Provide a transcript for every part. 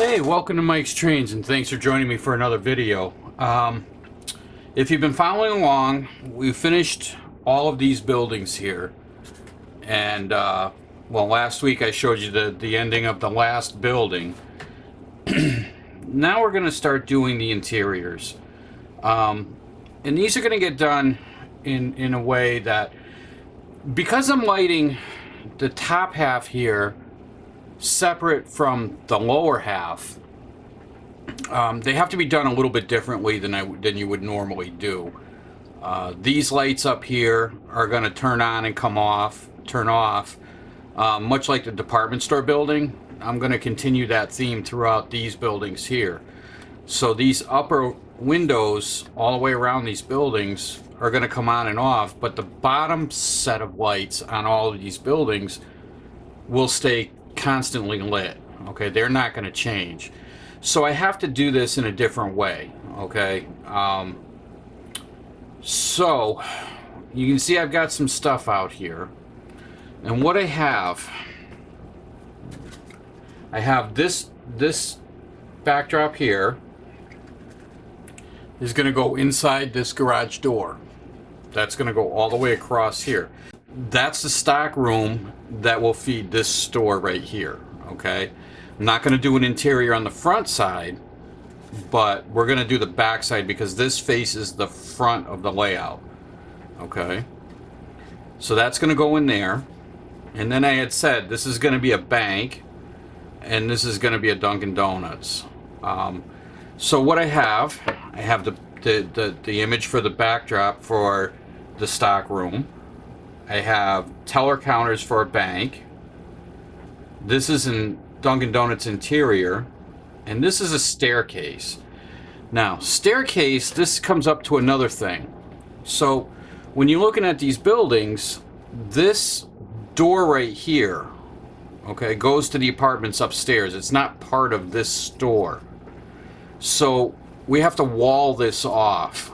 Hey, welcome to Mike's Trains, and thanks for joining me for another video. If you've been following along, we finished all of these buildings here. And, well, last week I showed you the ending of the last building. Now we're going to start doing the interiors. And these are going to get done in a way that, because I'm lighting the top half here separate from the lower half, they have to be done a little bit differently than you would normally do. These lights up here are going to turn on and turn off, much like the department store building. I'm going to continue that theme throughout these buildings here. So these upper windows all the way around these buildings are going to come on and off, but the bottom set of lights on all of these buildings will stay constantly lit. Okay, they're not going to change. So I have to do this in a different way. Okay, so you can see I've got some stuff out here, and what I have this backdrop here is going to go inside this garage door. That's going to go all the way across here. That's the stock room that will feed this store right here. Okay, I'm not going to do an interior on the front side, but we're going to do the back side because this faces the front of the layout. Okay, so that's going to go in there. And then I had said this is going to be a bank and this is going to be a Dunkin' Donuts. So what I have the image for the backdrop for the stock room. I have teller counters for a bank. This is in Dunkin' Donuts interior, and this is a staircase. Now, staircase, this comes up to another thing. So when you're looking at these buildings, this door right here, okay, goes to the apartments upstairs. It's not part of this store. So we have to wall this off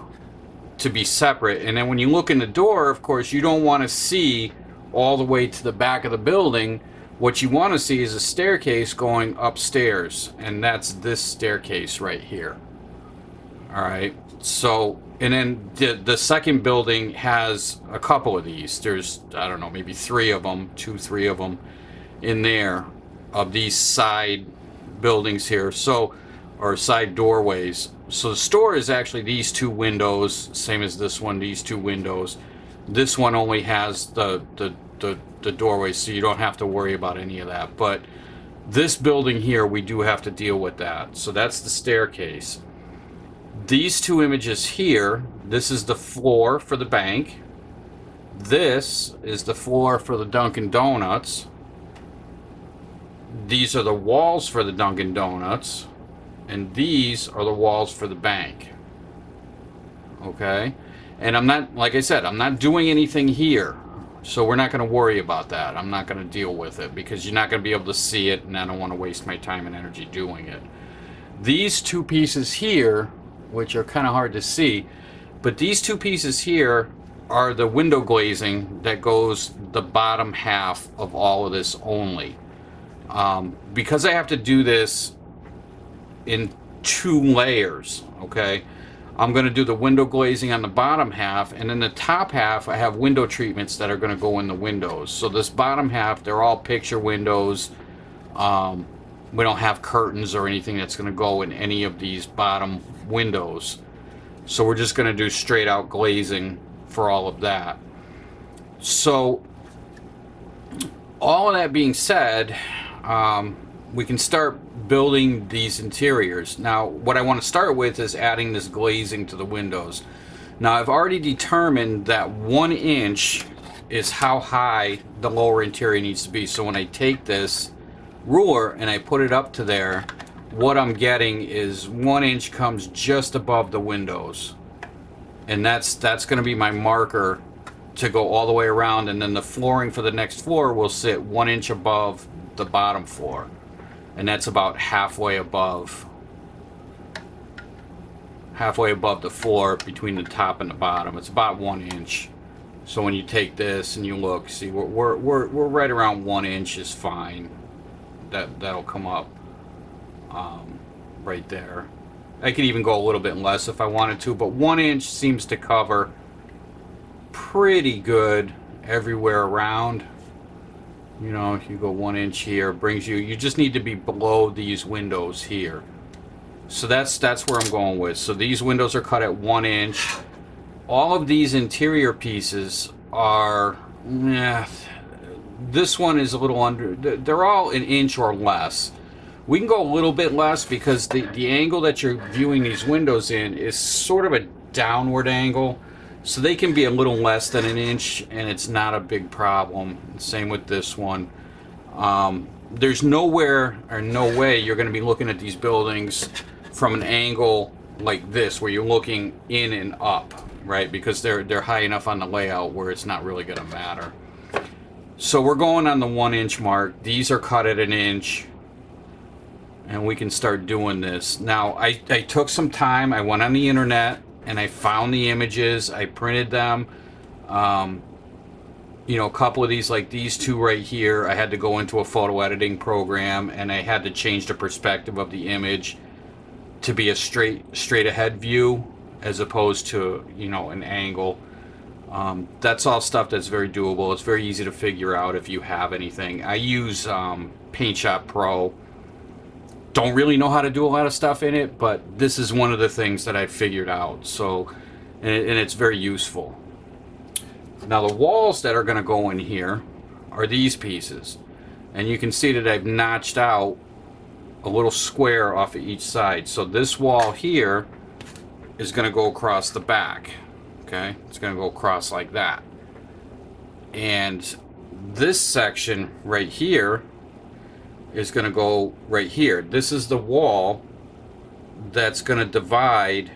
to be separate. And then when you look in the door, of course, you don't want to see all the way to the back of the building. What you want to see is a staircase going upstairs, and that's this staircase right here. All right, so, and then the second building has a couple of these. There's, I don't know, maybe three of them in there, of these side buildings here, so, or side doorways. So the store is actually these two windows, same as this one, these two windows. This one only has the doorway, so you don't have to worry about any of that. But this building here, we do have to deal with that. So that's the staircase. These two images here, this is the floor for the bank. This is the floor for the Dunkin' Donuts. These are the walls for the Dunkin' Donuts. And these are the walls for the bank. Okay? And I'm not, like I said, I'm not doing anything here. So we're not going to worry about that. I'm not going to deal with it because you're not going to be able to see it, and I don't want to waste my time and energy doing it. These two pieces here, which are kind of hard to see, but these two pieces here are the window glazing that goes the bottom half of all of this only. Because I have to do this in two layers, okay? I'm going to do the window glazing on the bottom half, and in the top half I have window treatments that are going to go in the windows. So this bottom half, they're all picture windows. We don't have curtains or anything that's going to go in any of these bottom windows. So we're just going to do straight out glazing for all of that. So all of that being said, we can start building these interiors. Now, what I want to start with is adding this glazing to the windows. Now, I've already determined that 1 inch is how high the lower interior needs to be. So when I take this ruler and I put it up to there, what I'm getting is 1 inch comes just above the windows. And that's going to be my marker to go all the way around, and then the flooring for the next floor will sit 1 inch above the bottom floor. And that's about halfway above the floor between the top and the bottom. It's about 1 inch. So when you take this and you look, see, we're right around 1 inch is fine. That'll come up. right there. I could even go a little bit less if I wanted to, but 1 inch seems to cover pretty good everywhere around. You know, if you go 1 inch here, brings you, you just need to be below these windows here. So that's where I'm going with. So these windows are cut at 1 inch. All of these interior pieces are, this one is a little under, they're all 1 inch or less. We can go a little bit less because the angle that you're viewing these windows in is sort of a downward angle. So they can be a little less than 1 inch and it's not a big problem. Same with this one. There's nowhere or no way you're going to be looking at these buildings from an angle like this where you're looking in and up, right? Because they're high enough on the layout where it's not really going to matter. So we're going on the 1 inch mark. These are cut at 1 inch. And we can start doing this. Now, I took some time. I went on the internet and I found the images. I printed them. You know, a couple of these, like these two right here, I had to go into a photo editing program and I had to change the perspective of the image to be a straight ahead view as opposed to, you know, an angle. That's all stuff that's very doable. It's very easy to figure out if you have anything. I use Paint Shop Pro. Don't really know how to do a lot of stuff in it, but this is one of the things that I figured out. So, and it's very useful. Now the walls that are going to go in here are these pieces. And you can see that I've notched out a little square off of each side. So this wall here is going to go across the back. Okay, it's going to go across like that. And this section right here is going to go right here. This is the wall that's going to divide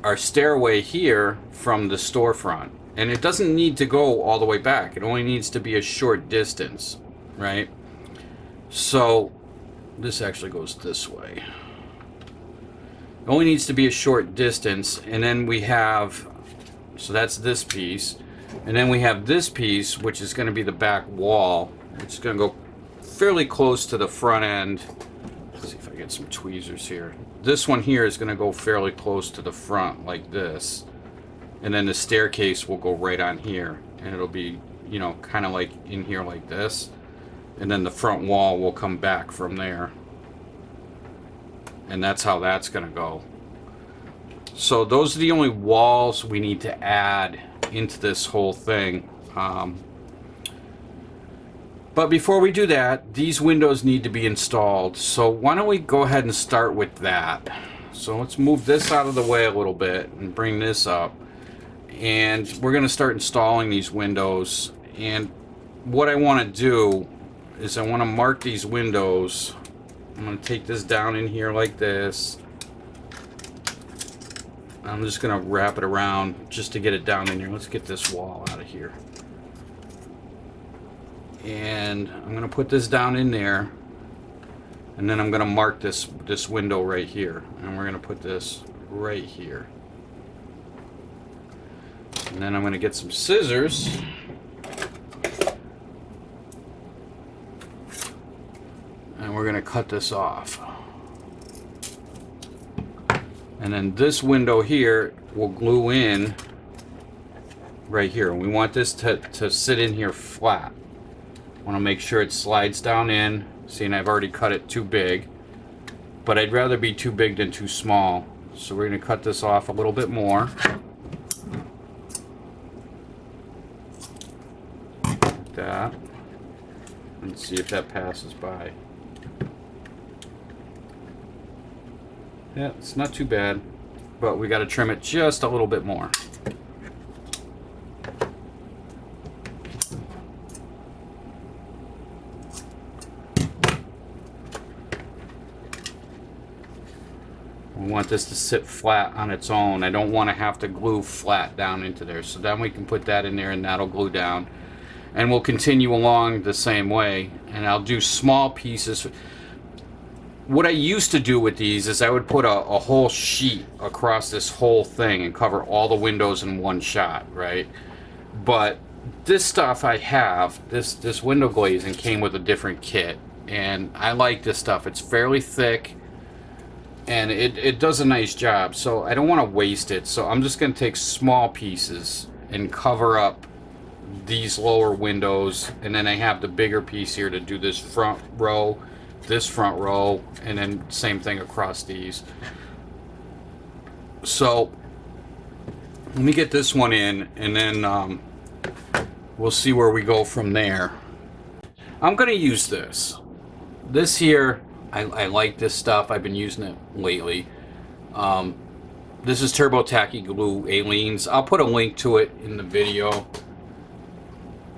our stairway here from the storefront. And it doesn't need to go all the way back. It only needs to be a short distance, right? So this actually goes this way. It only needs to be a short distance. And then we have, so that's this piece. And then we have this piece, which is going to be the back wall. It's going to go fairly close to the front end. Let's see if I get some tweezers here. This one here is going to go fairly close to the front like this. And then the staircase will go right on here. And it'll be, you know, kind of like in here like this. And then the front wall will come back from there. And that's how that's going to go. So those are the only walls we need to add into this whole thing. But before we do that, these windows need to be installed. So why don't we go ahead and start with that. So let's move this out of the way a little bit and bring this up. And we're going to start installing these windows. And what I want to do is I want to mark these windows. I'm going to take this down in here like this. I'm just going to wrap it around just to get it down in here. Let's get this wall out of here. And I'm going to put this down in there. And then I'm going to mark this window right here. And we're going to put this right here. And then I'm going to get some scissors. And we're going to cut this off. And then this window here will glue in right here. And we want this to sit in here flat. I want to make sure it slides down in. See, and I've already cut it too big. But I'd rather be too big than too small. So we're going to cut this off a little bit more. Like that. And see if that passes by. Yeah, it's not too bad, but we got to trim it just a little bit more. We want this to sit flat on its own. I don't want to have to glue flat down into there. So then we can put that in there and that'll glue down. And we'll continue along the same way. And I'll do small pieces. What I used to do with these is I would put a whole sheet across this whole thing and cover all the windows in one shot, right? But this stuff I have, this window glazing came with a different kit. and I like this stuff. It's fairly thick, and it does a nice job, so I don't want to waste it. So I'm just going to take small pieces and cover up these lower windows, and then I have the bigger piece here to do this front row, and then same thing across these. So let me get this one in, and then we'll see where we go from there. I'm going to use this here. I like this stuff. I've been using it lately. This is Turbo Tacky Glue Aleene's. I'll put a link to it in the video,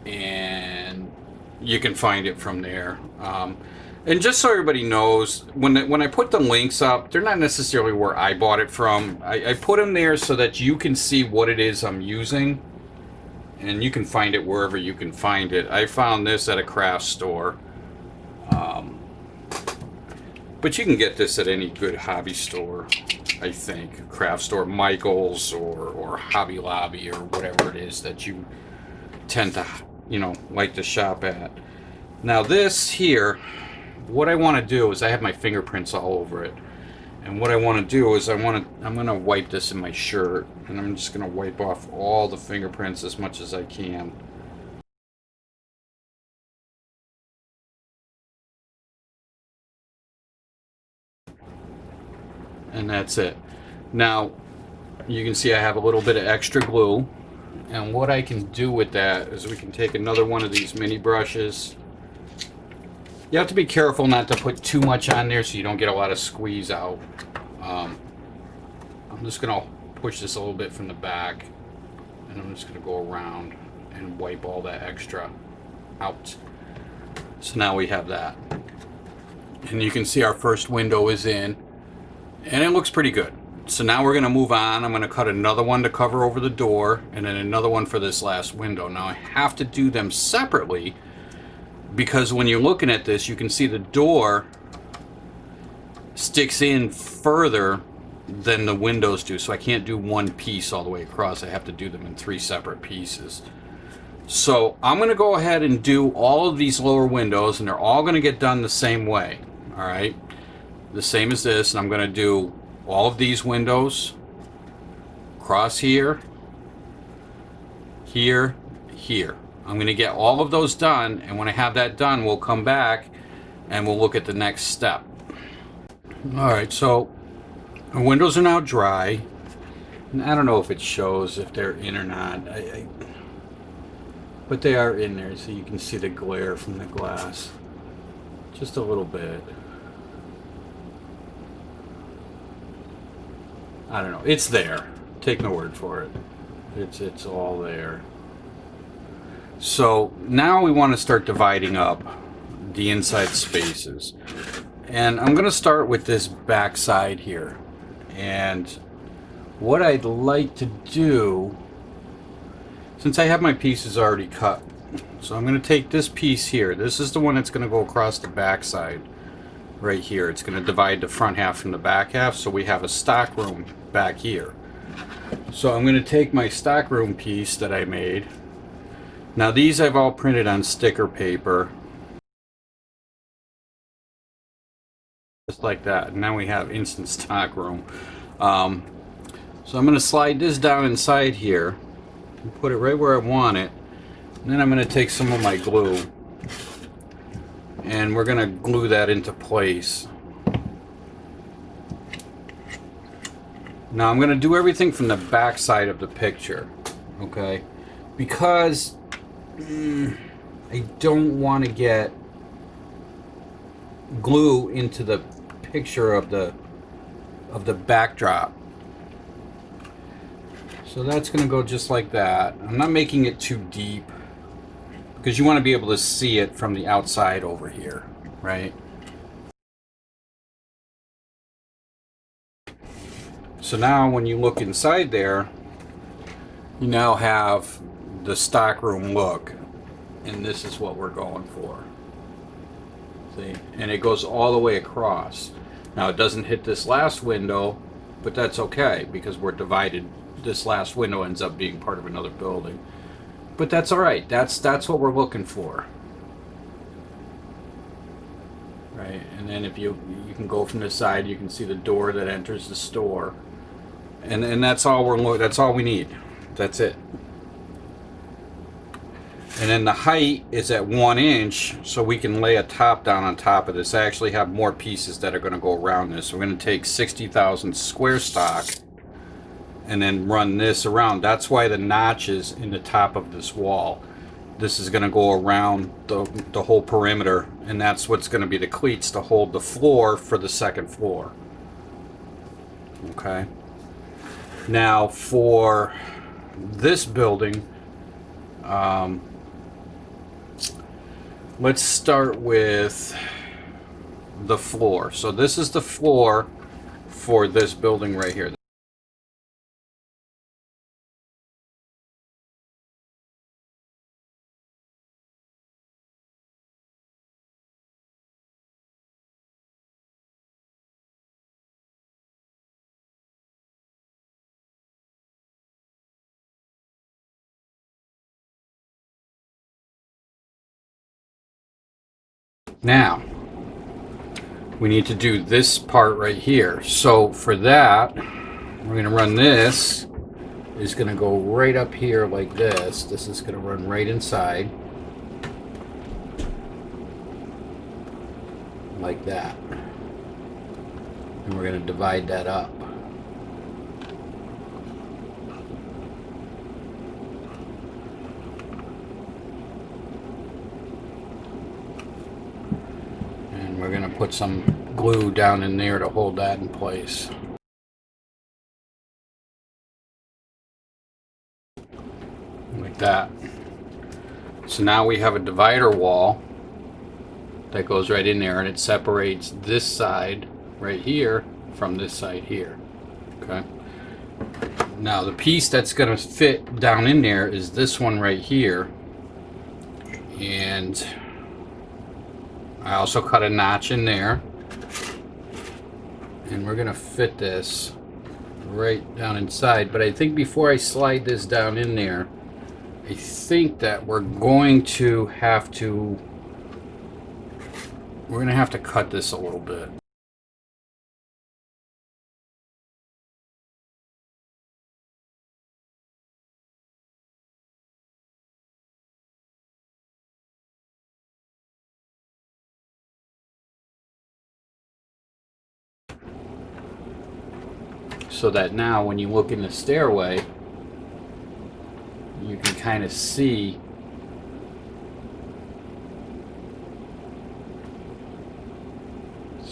and you can find it from there. And just so everybody knows, when I put the links up, they're not necessarily where I bought it from. I put them there so that you can see what it is I'm using, and you can find it wherever you can find it. I found this at a craft store. But you can get this at any good hobby store, I think. Craft store, Michael's, or Hobby Lobby, or whatever it is that you tend to, like to shop at. Now this here, what I want to do is, I have my fingerprints all over it. And what I want to do is, I'm going to wipe this in my shirt, and I'm just going to wipe off all the fingerprints as much as I can. And that's it. Now you can see I have a little bit of extra glue, and what I can do with that is we can take another one of these mini brushes. You have to be careful not to put too much on there so you don't get a lot of squeeze out. I'm just going to push this a little bit from the back, and I'm just going to go around and wipe all that extra out. So now we have that, and you can see our first window is in, and it looks pretty good. So now we're going to move on. I'm going to cut another one to cover over the door, and then another one for this last window. Now I have to do them separately, because when you're looking at this, you can see the door sticks in further than the windows do. So I can't do one piece all the way across. I have to do them in 3 separate pieces. So I'm going to go ahead and do all of these lower windows, and they're all going to get done the same way. All right. The same as this, and I'm going to do all of these windows across here, here, here. I'm going to get all of those done, and when I have that done, we'll come back and we'll look at the next step. Alright, so the windows are now dry, and I don't know if it shows if they're in or not, but they are in there, so you can see the glare from the glass just a little bit. I don't know. It's there. Take my word for it. It's all there. So now we want to start dividing up the inside spaces. And I'm going to start with this back side here. And what I'd like to do, since I have my pieces already cut, so I'm going to take this piece here. This is the one that's going to go across the back side. Right here, it's going to divide the front half from the back half, so we have a stock room back here. So I'm going to take my stock room piece that I made. Now these I've all printed on sticker paper, just like that. And now we have instant stock room. So I'm going to slide this down inside here and put it right where I want it, and then I'm going to take some of my glue, and we're going to glue that into place. Now I'm going to do everything from the back side of the picture, okay? Because I don't want to get glue into the picture of the backdrop. So that's going to go just like that. I'm not making it too deep, because you want to be able to see it from the outside over here, right? So now when you look inside there, you now have the stockroom look, and this is what we're going for. See? And it goes all the way across. Now it doesn't hit this last window, but that's okay, because we're divided. This last window ends up being part of another building. But that's all right. That's what we're looking for. right? And then if you can go from the side, you can see the door that enters the store, and that's all that's all we need. That's it. And then the height is at 1 inch, so we can lay a top down on top of this. I actually have more pieces that are going to go around this. We're going to take 60,000 square stock and then run this around. That's why the notch is in the top of this wall. This is going to go around the whole perimeter, and that's what's going to be the cleats to hold the floor for the second floor. Okay. Now for this building, let's start with the floor. So this is the floor for this building right here. Now, we need to do this part right here. So for that, we're going to run this. Is going to go right up here like this. This is going to run right inside. Like that. And we're going to divide that up. And we're going to put some glue down in there to hold that in place. Like that. So now we have a divider wall that goes right in there, and it separates this side right here from this side here. Okay. Now the piece that's going to fit down in there is this one right here, and I also cut a notch in there, and we're going to fit this right down inside. But I think before I slide this down in there, I think that we're going to have to cut this a little bit. So that now when you look in the stairway, you can kind of see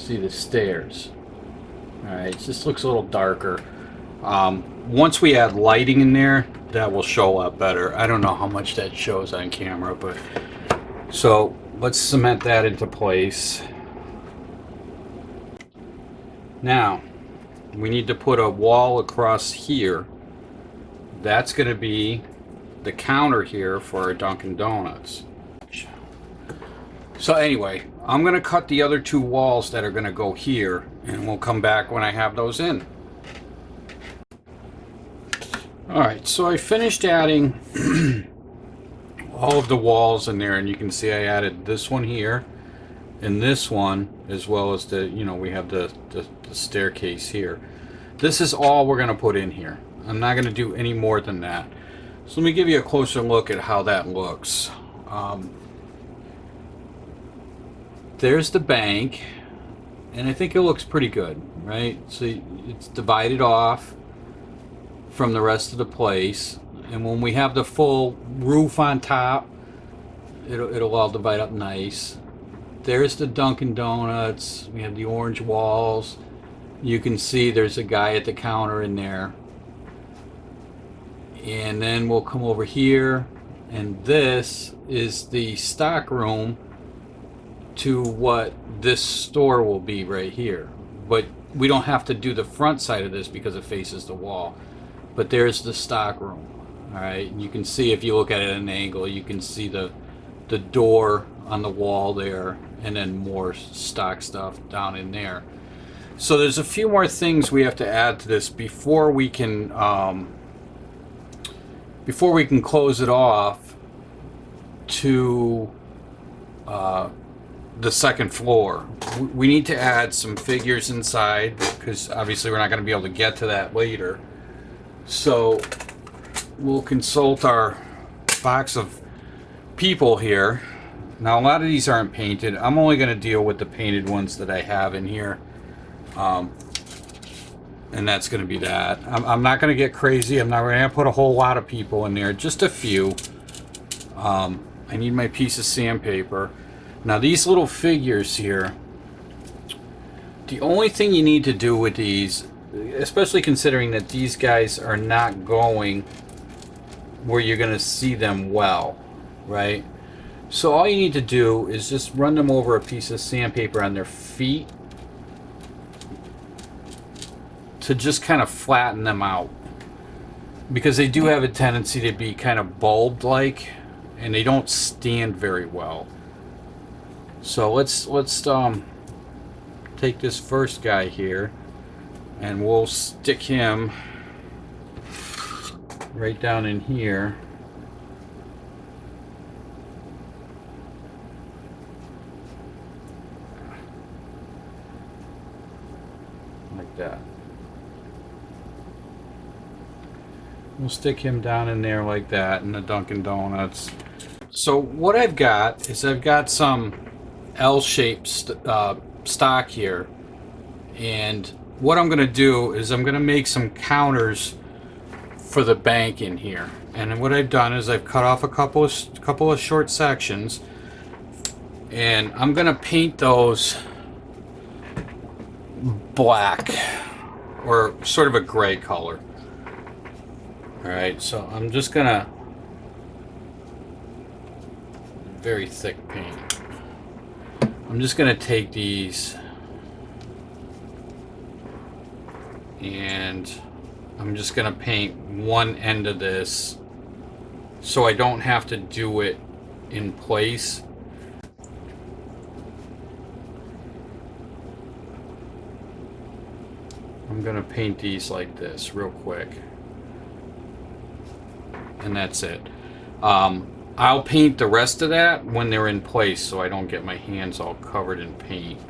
the stairs. Alright, this looks a little darker. Once we add lighting in there, that will show up better. I don't know how much that shows on camera, but so let's cement that into place. Now we need to put a wall across here. That's going to be the counter here for our Dunkin' Donuts. So anyway, I'm going to cut the other two walls that are going to go here, and we'll come back when I have those in. Alright, so I finished adding all of the walls in there, and you can see I added this one here and this one, as well as the, we have the staircase here. This is all we're going to put in here. I'm not going to do any more than that. So let me give you a closer look at how that looks. There's the bank, and I think it looks pretty good, right? So it's divided off from the rest of the place, and when we have the full roof on top, it'll all divide up nice. There's the Dunkin' Donuts. We have the orange walls. You can see there's a guy at the counter in there. And then we'll come over here, and this is the stock room to what this store will be right here. But we don't have to do the front side of this because it faces the wall. But there's the stock room. Alright, you can see, if you look at it at an angle, you can see the door on the wall there, and then more stock stuff down in there. So there's a few more things we have to add to this before we can close it off to the second floor. We need to add some figures inside because obviously we're not going to be able to get to that later. So we'll consult our box of people here. Now a lot of these aren't painted. I'm only going to deal with the painted ones that I have in here. And that's going to be that. I'm not going to get crazy. I'm not going to put a whole lot of people in there. Just a few. I need my piece of sandpaper. Now these little figures here, the only thing you need to do with these, especially considering that these guys are not going where you're going to see them well, right? So all you need to do is just run them over a piece of sandpaper on their feet to just kind of flatten them out, because they do have a tendency to be kind of bulbed like, and they don't stand very well. So let's take this first guy here and we'll stick him right down in here. Like that. We'll stick him down in there like that in the Dunkin' Donuts. So what I've got is I've got some L-shaped stock here, and what I'm going to do is I'm going to make some counters for the bank in here. And what I've done is I've cut off a couple of short sections, and I'm going to paint those black or sort of a gray color. Alright, so I'm just going to very thick paint. I'm just going to take these and I'm just going to paint one end of this so I don't have to do it in place. I'm going to paint these like this real quick. And that's it. I'll paint the rest of that when they're in place so I don't get my hands all covered in paint.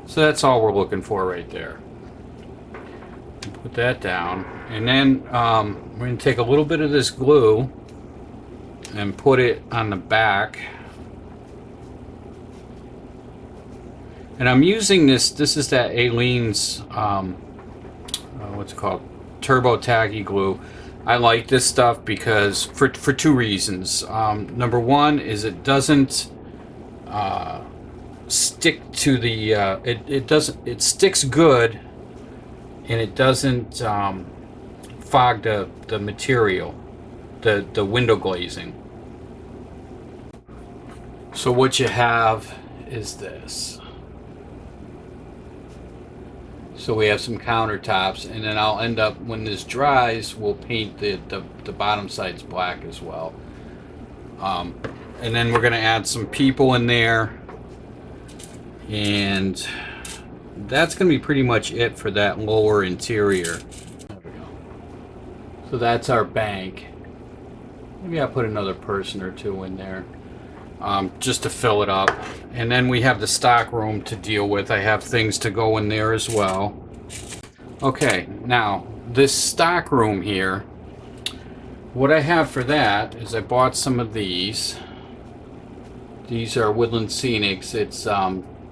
So that's all we're looking for right there. Put that down, and then we're going to take a little bit of this glue and put it on the back. And I'm using this is that Aleene's what's it called, turbo tacky glue. I like this stuff because for two reasons. Number one is it doesn't stick to the it sticks good, and it doesn't fog the material, the window glazing. So what you have is this. So we have some countertops, and then I'll end up, when this dries, we'll paint the bottom sides black as well. And then we're going to add some people in there, and that's going to be pretty much it for that lower interior. There we go. So that's our bank. Maybe I'll put another person or two in there. Just to fill it up. And then we have the stock room to deal with. I have things to go in there as well. Okay, now this stock room here, what I have for that is I bought some of these. These are Woodland Scenics. It's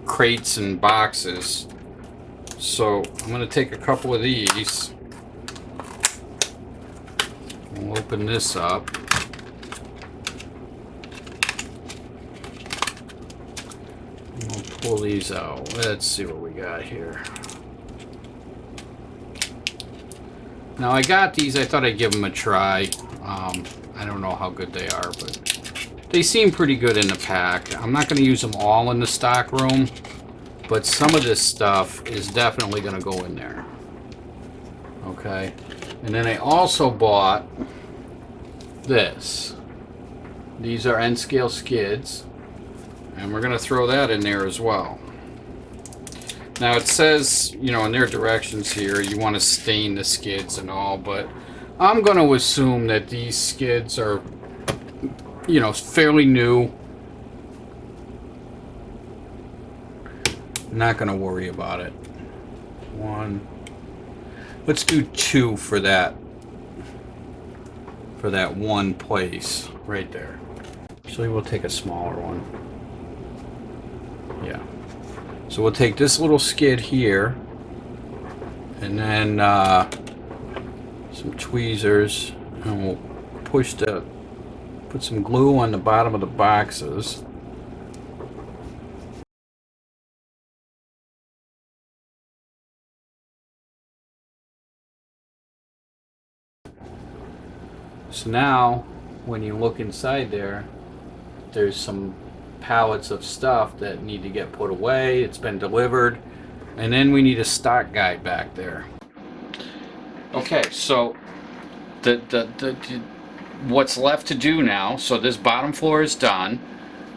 crates and boxes. So I'm going to take a couple of these. We'll open this up. We'll pull these out. Let's see what we got here. Now I got these. I thought I'd give them a try. I don't know how good they are, but they seem pretty good in the pack. I'm not going to use them all in the stock room, but some of this stuff is definitely going to go in there. Okay. And then I also bought this. These are N-scale skids. And we're going to throw that in there as well. Now it says, you know, in their directions here, you want to stain the skids and all, but I'm going to assume that these skids are, you know, fairly new. Not going to worry about it. One. Let's do 2 for that. For that one place right there. Actually, we'll take a smaller one. Yeah. So we'll take this little skid here, and then some tweezers, and we'll put some glue on the bottom of the boxes. So now, when you look inside there, there's some pallets of stuff that need to get put away. It's been delivered, and then we need a stock guide back there. Okay, so what's left to do now, so this bottom floor is done,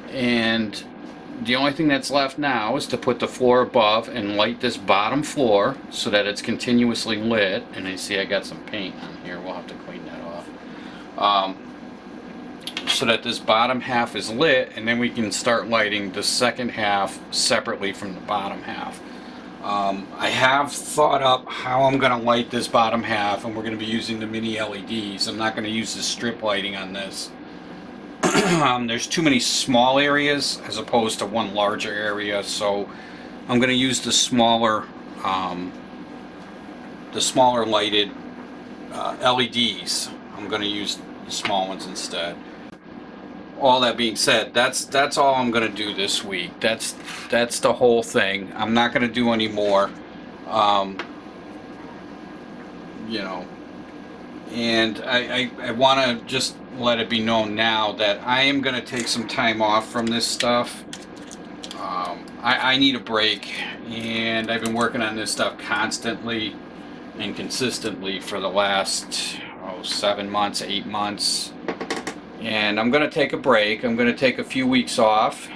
and the only thing that's left now is to put the floor above and light this bottom floor so that it's continuously lit. And I see I got some paint on here, we'll have to clean that off. So that this bottom half is lit, and then we can start lighting the second half separately from the bottom half. I have thought up how I'm going to light this bottom half, and we're going to be using the mini LEDs. I'm not going to use the strip lighting on this. There's too many small areas as opposed to one larger area, so I'm going to use the smaller lighted LEDs. I'm going to use the small ones instead. All that being said, that's all I'm going to do this week. That's the whole thing. I'm not going to do any more. You know, and I want to just let it be known now that I am going to take some time off from this stuff. I need a break, and I've been working on this stuff constantly and consistently for the last 7 months, 8 months. And I'm going to take a break. I'm going to take a few weeks off.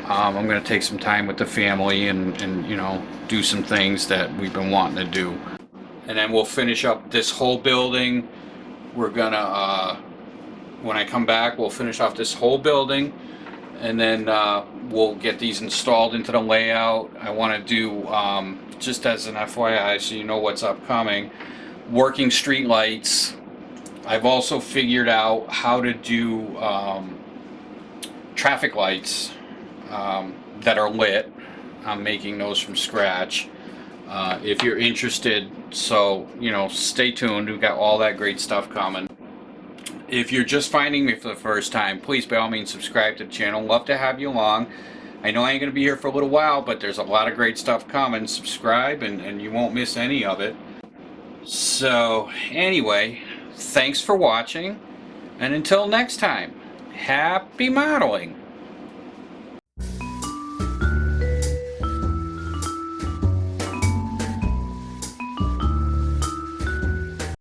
I'm going to take some time with the family and you know, do some things that we've been wanting to do. And then we'll finish up this whole building. We're going to, when I come back, we'll finish off this whole building. And then we'll get these installed into the layout. I want to do, just as an FYI, so you know what's upcoming, working street lights. I've also figured out how to do traffic lights that are lit. I'm making those from scratch. If you're interested, so you know, stay tuned. We've got all that great stuff coming. If you're just finding me for the first time, please by all means subscribe to the channel. Love to have you along. I know I ain't gonna be here for a little while, but there's a lot of great stuff coming. Subscribe and you won't miss any of it. So anyway, thanks for watching, and until next time, happy modeling.